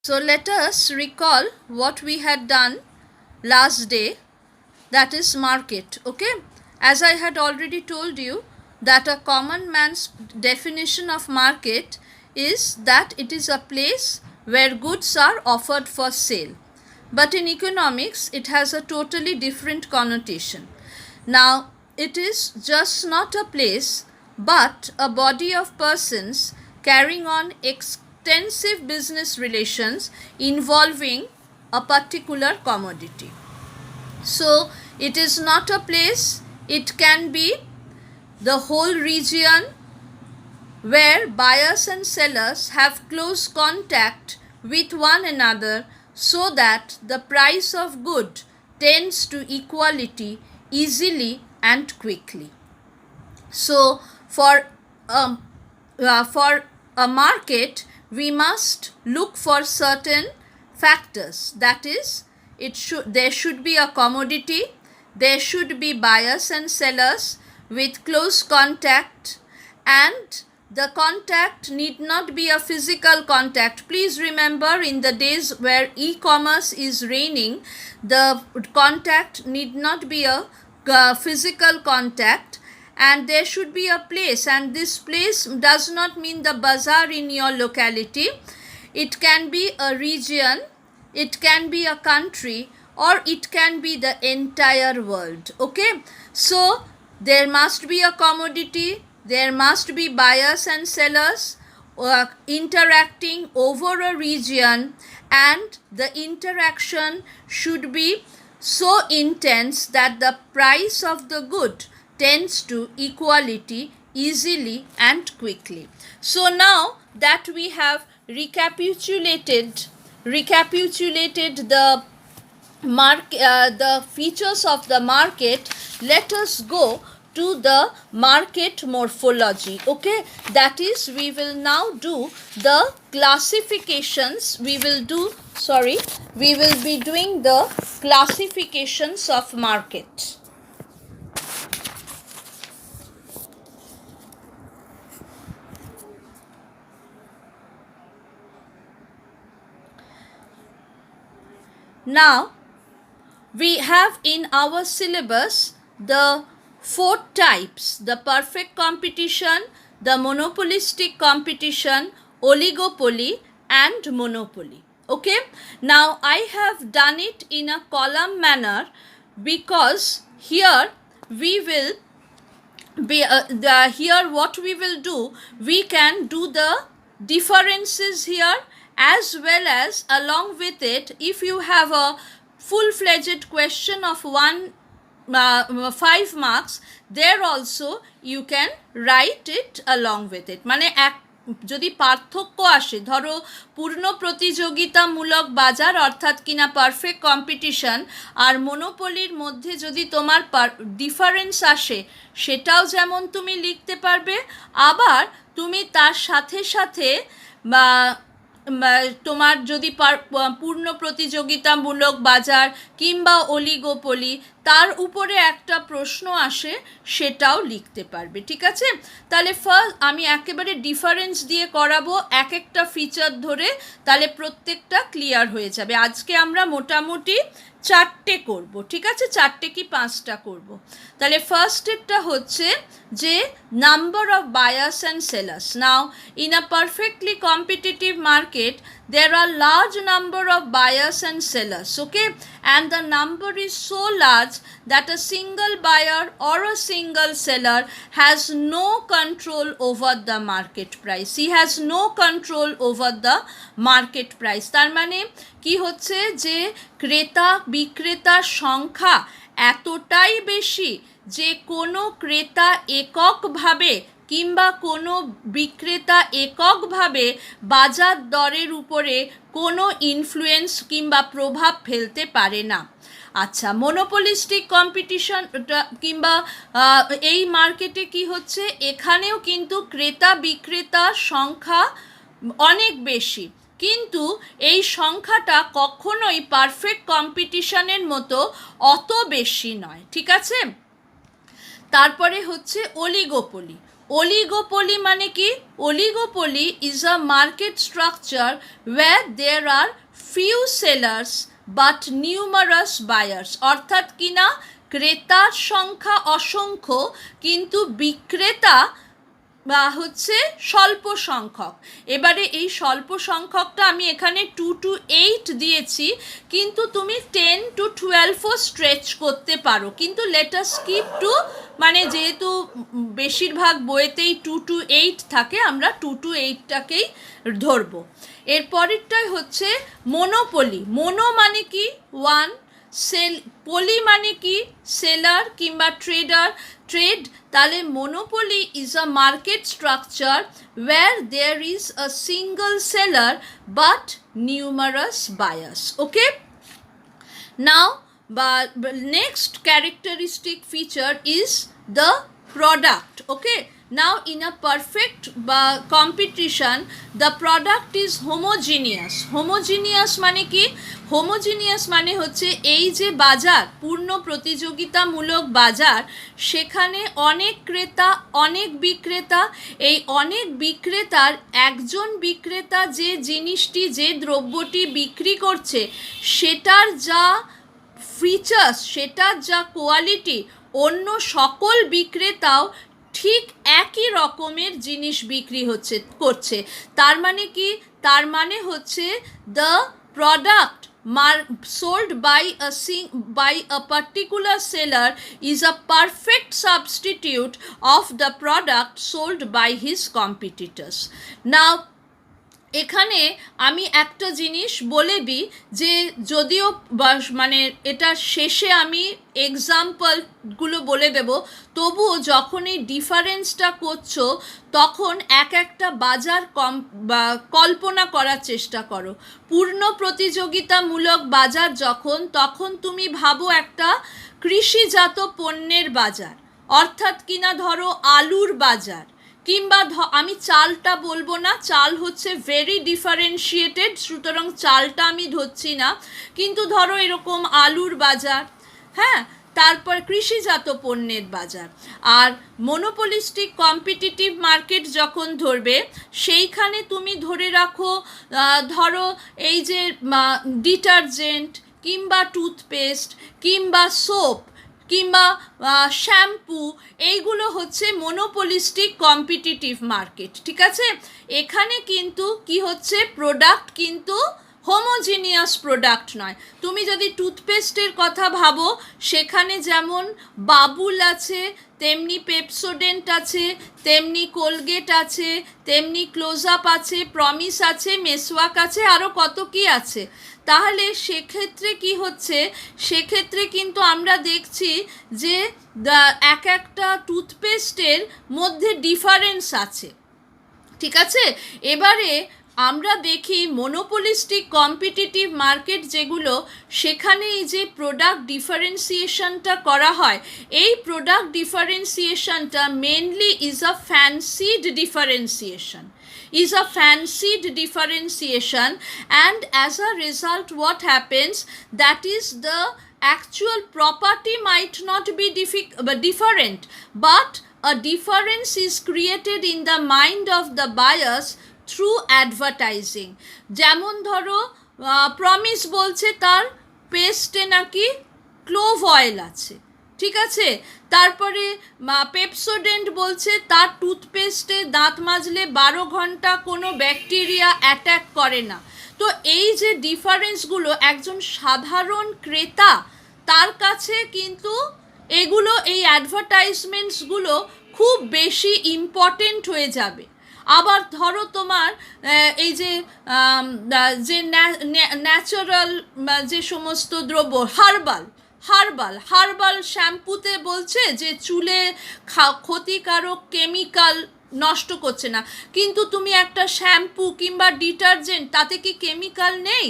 So let us recall what we had done last day, that is market. Okay, as I had already told you that a common man's definition of market is that it is a place where goods are offered for sale, but in economics it has a totally different connotation. Now it is just not a place but a body of persons carrying on extensive business relations involving a particular commodity. So it is not a place, it can be the whole region where buyers and sellers have close contact with one another so that the price of good tends to equality easily and quickly. So for a market we must look for certain factors, that is there should be a commodity, there should be buyers and sellers with close contact, and the contact need not be a physical contact. Please remember, in the days where e-commerce is reigning, the contact need not be a physical contact, and there should be a place, and this place does not mean the bazaar in your locality. It can be a region, it can be a country, or it can be the entire world. Okay, so there must be a commodity, there must be buyers and sellers interacting over a region, and the interaction should be so intense that the price of the good tends to equality easily and quickly. So now that we have recapitulated the features of the market, let us go to the market morphology. Okay, that is, we will now do the classifications. We will be doing the classifications of market. Now we have in our syllabus the 4 types: the perfect competition, the monopolistic competition, oligopoly, and monopoly. Okay, now I have done it in a column manner because here we will be here what we will do, we can do the differences here, as well as along with it, if you have a full-fledged question of 5 marks, there also you can write it along with it. মানে যদি পার্থক্য আসে, ধরো পূর্ণ প্রতিযোগিতামূলক বাজার অর্থাৎ কিনা পারফেক্ট কম্পিটিশন আর মনোপলির মধ্যে যদি তোমার ডিফারেন্স আসে, সেটাও যেমন তুমি লিখতে পারবে, আবার তুমি তার সাথে সাথে বা তোমার যদি পূর্ণ প্রতিযোগিতামূলক বাজার কিংবা অলিগোপলি তার উপরে একটা প্রশ্ন আসে, সেটাও লিখতে পারবে। ঠিক আছে, তাহলে ফার্স্ট আমি একেবারে ডিফারেন্স দিয়ে করাবো এক একটা ফিচার ধরে, তাহলে প্রত্যেকটা ক্লিয়ার হয়ে যাবে। আজকে আমরা মোটামুটি 4টে করব, ঠিক আছে, 4টে কি 5টা করব। তাহলে ফার্স্টেরটা হচ্ছে যে number of buyers and sellers. Now in a perfectly competitive market there are large number of buyers and sellers, okay, and the number is so large that a single buyer or a single seller has no control over the market price. He has no control over the market price. তার মানে কি হচ্ছে যে ক্রেতা বিক্রেতার সংখ্যা এতটাই বেশি যে কোনো ক্রেতা এককভাবে কিংবা কোনো বিক্রেতা এককভাবে বাজার দরের উপরে কোনো ইনফ্লুয়েন্স কিংবা প্রভাব ফেলতে পারে না। আচ্ছা, মনোপলিস্টিক কম্পিটিশন কিংবা এই মার্কেটে কি হচ্ছে, এখানেও কিন্তু ক্রেতা বিক্রেতার সংখ্যা অনেক বেশি, কিন্তু এই সংখ্যাটা কখনোই পারফেক্ট কম্পিটিশনের মতো অত বেশি নয়। ঠিক আছে, তারপরে হচ্ছে অলিগোপলি। Oligopoly মানে কি? Oligopoly is a market structure where there are few sellers but numerous buyers. অর্থাৎ কিনা ক্রেতার সংখ্যা অসংখ্য কিন্তু বিক্রেতা বা হচ্ছে স্বল্প সংখ্যক। এবারে এই স্বল্প সংখ্যকটা আমি এখানে 2 to 8 দিয়েছি, কিন্তু তুমি 10 to 12ও স্ট্রেচ করতে পারো, কিন্তু লেট আস স্কিপ টু, মানে যেহেতু বেশিরভাগ বইয়েতেই 2 to 8 থাকে, আমরা 2 to 8টাকেই ধরবো। এরপরেরটাই হচ্ছে মনোপলি। মোনো মানে কি? ওয়ান। পলি মানে কি? সেলার কিংবা ট্রেড। তাহলে monopoly is a market structure where there is a single seller but numerous buyers. Okay, now next characteristic feature is the product. Okay, now in a perfect competition the product is homogeneous মানে কি? Homogeneous মানে হচ্ছে এই যে বাজার, পূর্ণ প্রতিযোগিতামূলক বাজার, সেখানে অনেক ক্রেতা অনেক বিক্রেতা, এই অনেক বিক্রেতার একজন বিক্রেতা যে জিনিসটি যে দ্রব্যটি বিক্রি করছে সেটার যা ফিচার্স, সেটার যা কোয়ালিটি, অন্য সকল বিক্রেতাও ঠিক একই রকমের জিনিস বিক্রি করছে। তার মানে কি? তার মানে হচ্ছে the product sold by a particular seller is a perfect substitute of the product sold by his competitors. Now এখানে আমি একটা জিনিস বলে দিই যে যদিও মানে এটা শেষে আমি এক্সাম্পলগুলো বলে দেব, তবুও যখন এই ডিফারেন্সটা করছো তখন একটা বাজার কল্পনা করার চেষ্টা করো। পূর্ণ প্রতিযোগিতামূলক বাজার তখন তুমি ভাবো একটা কৃষিজাত পণ্যের বাজার, অর্থাৎ কিনা ধরো আলুর বাজার, কিংবা আমি চালটা বলবো না, চাল হচ্ছে ভেরি ডিফারেন্সিয়েটেড, সুতরাং চালটা আমি ধরছি না, কিন্তু ধরো এরকম আলুর বাজার, হ্যাঁ, তারপর কৃষিজাত পণ্যের বাজার। আর মনোপলিস্টিক কম্পিটিটিভ মার্কেট যখন ধরবে সেইখানে তুমি ধরে রাখো, ধরো এই যে ডিটারজেন্ট কিংবা টুথপেস্ট কিংবা সোপ কিংবা শ্যাম্পু, এইগুলো হচ্ছে মনোপলিস্টিক কম্পিটিটিভ মার্কেট। ঠিক আছে, এখানে কিন্তু কি হচ্ছে, প্রোডাক্ট কিন্তু হোমোজিনিয়াস প্রোডাক্ট নয়। তুমি যদি টুথপেস্টের কথা ভাবো, সেখানে যেমন বাবুল আছে, তেমনি পেপসোডেন্ট আছে, তেমনি কোলগেট আছে, তেমনি ক্লোজ আপ আছে, প্রমিস আছে, মেসওয়াক আছে, আরও কত কি আছে। তাহলে সেক্ষেত্রে কি হচ্ছে, সেক্ষেত্রে কিন্তু আমরা দেখছি যে একটা টুথপেস্টের মধ্যে ডিফারেন্স আছে। ঠিক আছে, এবারে আমরা দেখি মনোপলিস্টিক কম্পিটিটিভ মার্কেট যেগুলো, সেখানে এই যে প্রোডাক্ট ডিফারেন্সিয়েশনটা করা হয়, এই প্রোডাক্ট ডিফারেন্সিয়েশনটা mainly is a fancied differentiation, and as a result what happens, that is the actual property might not be different, but a difference is created in the mind of the buyers through advertising. যেমন ধরো promise বলছে তার পেস্টে নাকি clove oil আছে, ঠিক আছে, তারপরে Pepsodent বলছে তার টুথপেস্টে দাঁত মাজলে 12 ঘন্টা কোনো ব্যাকটেরিয়া অ্যাটাক করে না। তো এই যে ডিফারেন্সগুলো একজন সাধারণ ক্রেতা, তার কাছে কিন্তু এগুলো, এই অ্যাডভার্টাইজমেন্টসগুলো খুব বেশি ইম্পর্টেন্ট হয়ে যাবে। আবার ধরো তোমার এই যে ন্যাচারাল যে সমস্ত দ্রব্য, হার্বাল শ্যাম্পুতে বলছে যে চুলে ক্ষতিকারক কেমিক্যাল নষ্ট করছে না, কিন্তু তুমি একটা শ্যাম্পু কিংবা ডিটারজেন্ট, তাতে কি কেমিক্যাল নেই?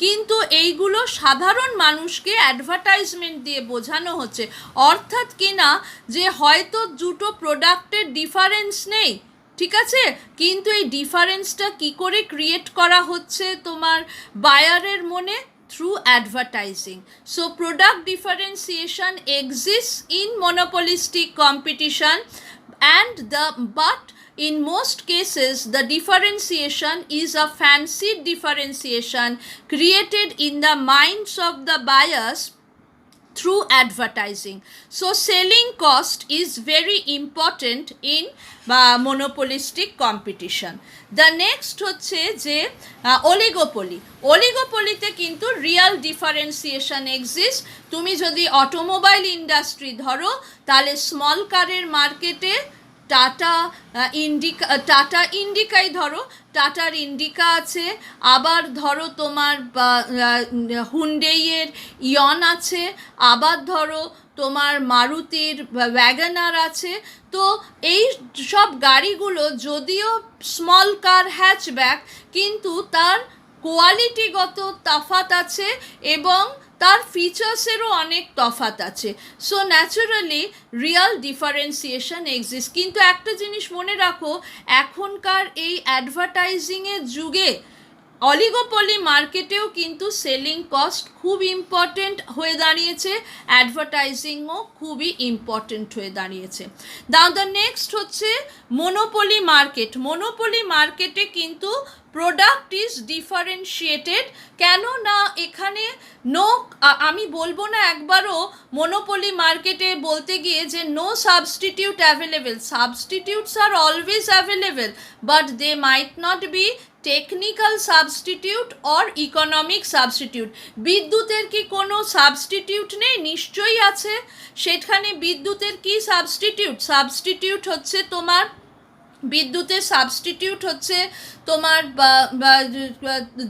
কিন্তু এইগুলো সাধারণ মানুষকে অ্যাডভার্টাইজমেন্ট দিয়ে বোঝানো হচ্ছে, অর্থাৎ কিনা যে হয়তো দুটো প্রোডাক্টের ডিফারেন্স নেই, ঠিক আছে, কিন্তু এই ডিফারেন্সটা কি করে ক্রিয়েট করা হচ্ছে তোমার বায়ারের মনে? through advertising. So product differentiation exists in monopolistic competition, and but in most cases the differentiation is a fancied differentiation created in the minds of the buyers through advertising. So selling cost is very important in monopolistic competition. The next হচ্ছে যে oligopoly. অলিগোপলিতে কিন্তু Real differentiation exist. তুমি যদি automobile industry ধরো তাহলে small কারের মার্কেটে tata ইন্ডিকাই ধরো, টাটার ইন্ডিকা আছে, আবার ধরো তোমার হুন্ডেইয়ের ইয়ন আছে, আবার ধরো তোমার মারুতির ওয়াগনার আছে। তো এই সব গাড়িগুলো যদিও স্মল কার হ্যাচব্যাক, কিন্তু তার কোয়ালিটিগত তফাৎ আছে এবং তার ফিচার্সেরও অনেক তফাৎ আছে। So naturally Real differentiation exist. কিন্তু একটা জিনিস মনে রাখো, এখনকার এই অ্যাডভার্টাইজিংয়ের যুগে অলিগোপলি মার্কেটেও কিন্তু সেলিং কস্ট খুব ইম্পর্টেন্ট হয়ে দাঁড়িয়েছে, অ্যাডভার্টাইজিংও খুবই ইম্পর্টেন্ট হয়ে দাঁড়িয়েছে। দ্য নেক্সট হচ্ছে মনোপলি মার্কেট। মনোপলি মার্কেটে কিন্তু প্রোডাক্ট ইজ ডিফারেন্সিয়েটেড। কেন না এখানে আমি বলবো না একবারও মনোপলি মার্কেটে বলতে গিয়ে যে no substitute available. Substitutes are always available, but they might not be technical substitute or economic substitute. বিদ্যুতের কি কোনো সাবস্টিটিউট নেই? নিশ্চয়ই আছে। সেখানে বিদ্যুতের কি সাবস্টিটিউট? সাবস্টিটিউট হচ্ছে তোমার বিদ্যুতের সাবস্টিটিউট হচ্ছে তোমার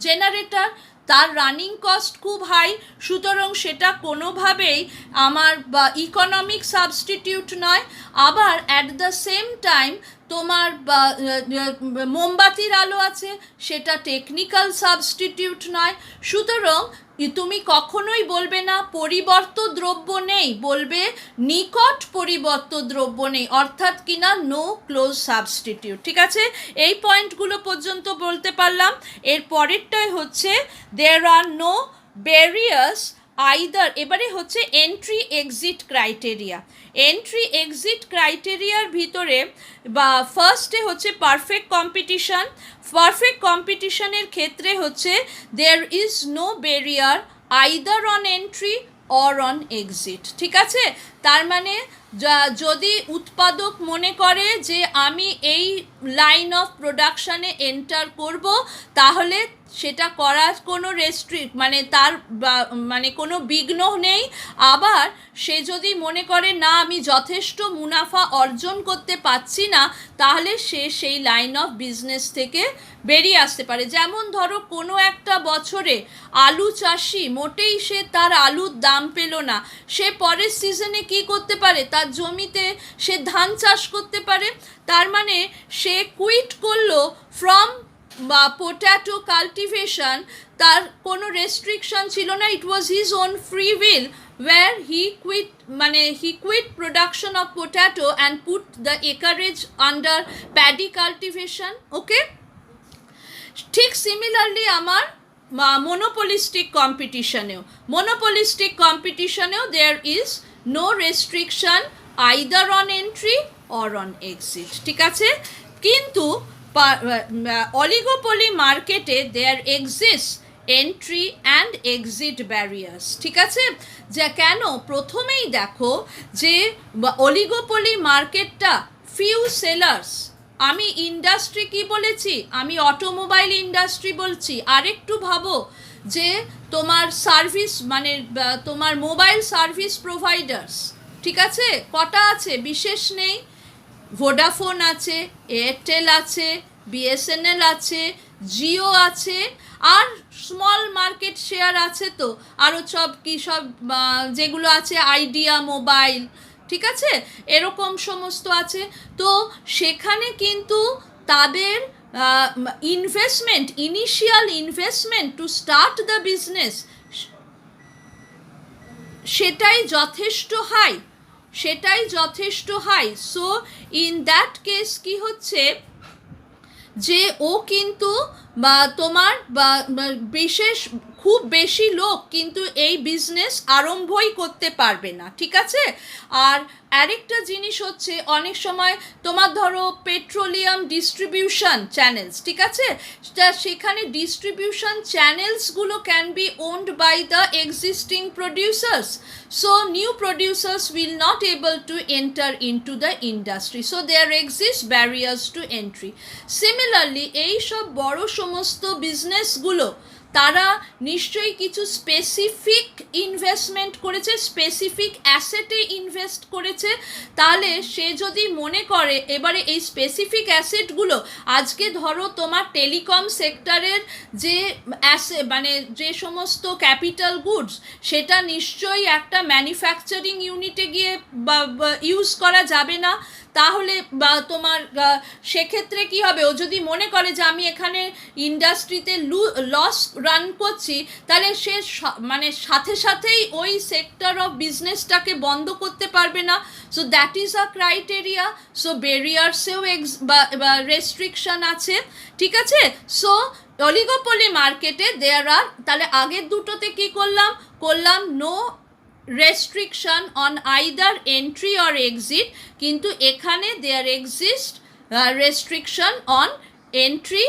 জেনারেটর। তার রানিং কস্ট খুব হাই, সুতরাং সেটা কোনোভাবেই আমার ইকোনমিক সাবস্টিটিউট নয়। আবার অ্যাট দ্য সেম টাইম তোমার মোমবাতির আলো আছে, সেটা টেকনিক্যাল সাবস্টিটিউট নয়। সুতরাং তুমি কখনোই বলবে না পরিবর্ত দ্রব্য নেই, বলবে নিকট পরিবর্ত দ্রব্য নেই, অর্থাৎ কিনা নো ক্লোজ সাবস্টিটিউট। ঠিক আছে, এই পয়েন্টগুলো পর্যন্ত বলতে পারলাম। এর পরেরটাই হচ্ছে there are no barriers either. এবারে হচ্ছে entry exit criteria. Entry exit ক্রাইটেরিয়ার ভিতরে বা ফার্স্টে হচ্ছে পারফেক্ট কম্পিটিশন। পারফেক্ট কম্পিটিশনের ক্ষেত্রে হচ্ছে there is no barrier either on entry or on exit. ঠিক আছে, তার মানে যদি উৎপাদক মনে করে যে আমি এই লাইন অফ প্রোডাকশানে এন্টার করব, তাহলে সেটা করার কোনো মানে তার মানে কোনো বিঘ্ন নেই। আবার সে যদি মনে করে না আমি যথেষ্ট মুনাফা অর্জন করতে পারছি না, তাহলে সে সেই লাইন অফ বিজনেস থেকে বেরিয়ে আসতে পারে। যেমন ধরো কোনো একটা বছরে আলু চাষি মোটেই সে তার আলুর দাম পেল না, সে পরের সিজনে কি করতে পারে? তার জমিতে সে ধান চাষ করতে পারে। তার মানে সে কুইট করলো ফ্রম পোট্যাটো কাল্টিভেশন, তার কোনো রেস্ট্রিকশন ছিল না, it was his own free will where he quit production of potato and put the acreage under paddy cultivation. Okay, ঠিক সিমিলারলি আমার monopolistic competitionেও there is no restriction either on entry or on exit. ঠিক আছে, কিন্তু oligopoly মার্কেটে there exist entry and exit barriers. ঠিক আছে, যা কেন প্রথমেই দেখো যে অলিগোপলি মার্কেটটা ফিউ সেলার্স। আমি ইন্ডাস্ট্রি কি বলেছি? আমি অটোমোবাইল ইন্ডাস্ট্রি বলছি। আরেকটু ভাবো যে তোমার সার্ভিস মানে তোমার মোবাইল সার্ভিস প্রোভাইডার্স, ঠিক আছে, কটা আছে? বিশেষ নেই। ভোডাফোন আছে, এয়ারটেল আছে, বিএসএনএল আছে, জিও আছে, আর স্মল মার্কেট শেয়ার আছে তো আরও সব কি সব যেগুলো আছে, আইডিয়া মোবাইল, ঠিক আছে, এরকম সমস্ত আছে। তো সেখানে কিন্তু তাদের investment, initial investment to start the business, সেটাই যথেষ্ট high. So in that case কি হচ্ছে যে ও কিন্তু তোমার বিশেষ খুব বেশি লোক কিন্তু এই বিজনেস আরম্ভই করতে পারবে না, ঠিক আছে। আর আরেকটা জিনিস হচ্ছে, অনেক সময় তোমার ধরো পেট্রোলিয়াম ডিস্ট্রিবিউশন চ্যানেলস, ঠিক আছে, সেখানে ডিস্ট্রিবিউশন চ্যানেলসগুলো can be owned by the existing producers, so new producers will not able to enter into the industry, so there exist barriers to entry. Similarly এই সব বড় সমস্ত বিজনেসগুলো তারা নিশ্চয়ই কিছু স্পেসিফিক ইনভেস্টমেন্ট করেছে, স্পেসিফিক অ্যাসেটে ইনভেস্ট করেছে। তাহলে সে যদি মনে করে এবারে এই স্পেসিফিক অ্যাসেটগুলো, আজকে ধরো তোমার টেলিকম সেক্টরের যে মানে যে সমস্ত ক্যাপিটাল গুডস, সেটা নিশ্চয়ই একটা ম্যানুফ্যাকচারিং ইউনিটে গিয়ে ইউজ করা যাবে না। তাহলে বা তোমার সেক্ষেত্রে কি হবে, ও যদি মনে করে যে আমি এখানে ইন্ডাস্ট্রিতে লস রান করছি, তাহলে সে মানে সাথে সাথেই ওই সেক্টর অফ বিজনেসটাকে বন্ধ করতে পারবে না। So that is a criteria. So বেরিয়ার্সেও বা রেস্ট্রিকশন আছে, ঠিক আছে। সো অলিগোপলি মার্কেটে দেয়ার আর, তাহলে আগের দুটোতে কি করলাম no restriction on either entry or exit, কিন্তু এখানে there exist restriction on entry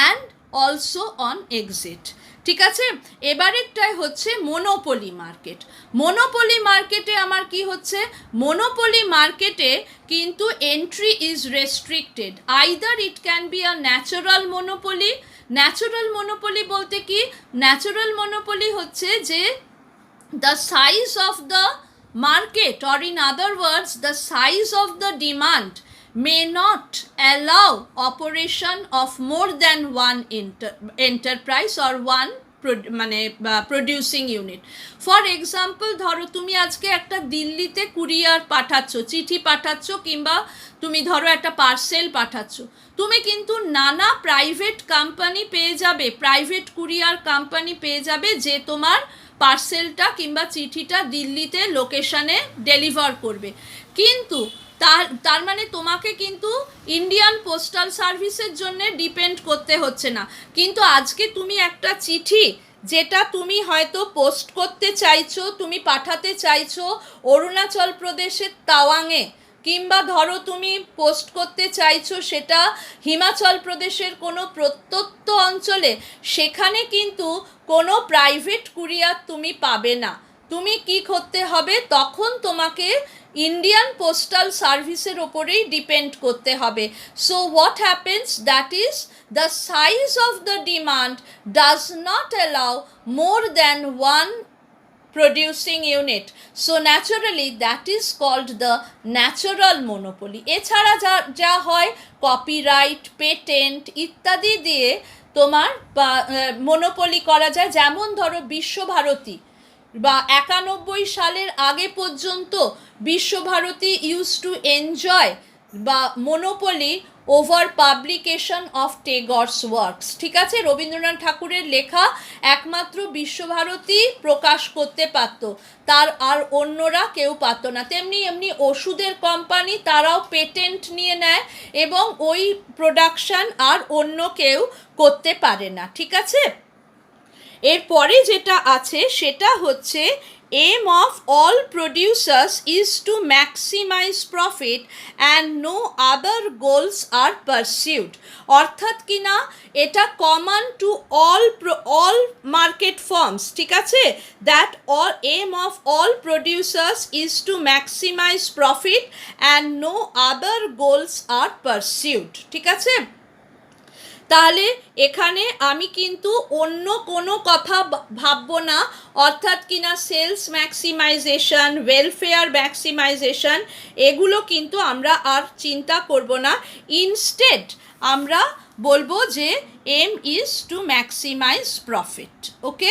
and also on exit, ঠিক আছে। এবারেরটাই হচ্ছে মনোপলি মার্কেট। মনোপলি মার্কেটে আমার কি হচ্ছে, মনোপলি মার্কেটে কিন্তু entry is restricted, either it can be a natural monopoly. Natural monopoly বলতে কি, ন্যাচারাল মনোপলি হচ্ছে যে the size of the market, or in other words the size of the demand may not allow operation of more than one enterprise or one মানে producing unit. For example ধরো তুমি আজকে একটা দিল্লিতে courier পাঠাচ্ছ, চিঠি পাঠাচ্ছ, কিংবা তুমি ধরো একটা পার্সেল পাঠাচ্ছ, তুমি কিন্তু নানা প্রাইভেট কোম্পানি পেয়ে যাবে, প্রাইভেট কুরিয়ার কোম্পানি পেয়ে যাবে যে তোমার পার্সেলটা কিংবা চিঠিটা দিল্লিতে লোকেশনে ডেলিভার করবে। কিন্তু তার মানে তোমাকে কিন্তু ইন্ডিয়ান পোস্টাল সার্ভিসের জন্য ডিপেন্ড করতে হচ্ছে না। কিন্তু আজকে তুমি একটা চিঠি যেটা তুমি হয়তো পোস্ট করতে চাইছো, তুমি পাঠাতে চাইছো অরুণাচল প্রদেশের তাওয়াংয়ে, কিংবা ধরো তুমি পোস্ট করতে চাইছো সেটা হিমাচল প্রদেশের কোনো প্রত্যন্ত অঞ্চলে, সেখানে কিন্তু কোনো প্রাইভেট কুরিয়ার তুমি পাবে না। তুমি কি করতে হবে, তখন তোমাকে ইন্ডিয়ান পোস্টাল সার্ভিসের ওপরেই ডিপেন্ড করতে হবে। So what happens, that is the size of the demand does not allow more than one producing unit, so naturally that is called the natural monopoly. এছাড়া যা হয় কপিরাইট, পেটেন্ট ইত্যাদি দিয়ে তোমার মনোপলি করা যায়। যেমন ধরো বিশ্বভারতী বা 91 সালের আগে পর্যন্ত বিশ্বভারতী ইউজ টু এনজয় বা monopoly over publication of Tagore's works, ঠিক আছে। রবীন্দ্রনাথ ঠাকুরের লেখা একমাত্র বিশ্বভারতী প্রকাশ করতে পারত, তার আর অন্যরা কেউ পারত না। এমনি ওষুধের কোম্পানি তারাও পেটেন্ট নিয়ে নেয় এবং ওই প্রোডাকশান আর অন্য কেউ করতে পারে না, ঠিক আছে। এরপরে যেটা আছে সেটা হচ্ছে aim of all producers is to maximize profit and no other goals are pursued, অর্থাৎ কিনা এটা common to all market forms, ঠিক আছে, that all aim of all producers is to maximize profit and no other goals are pursued, ঠিক আছে। তাহলে এখানে আমি কিন্তু অন্য কোনো কথা ভাববো না, অর্থাৎ কিনা সেলস ম্যাক্সিমাইজেশন, ওয়েলফেয়ার ম্যাক্সিমাইজেশন, এগুলো কিন্তু আমরা আর চিন্তা করব না। ইনস্টেড আমরা বলবো যে aim is to maximise profit, okay.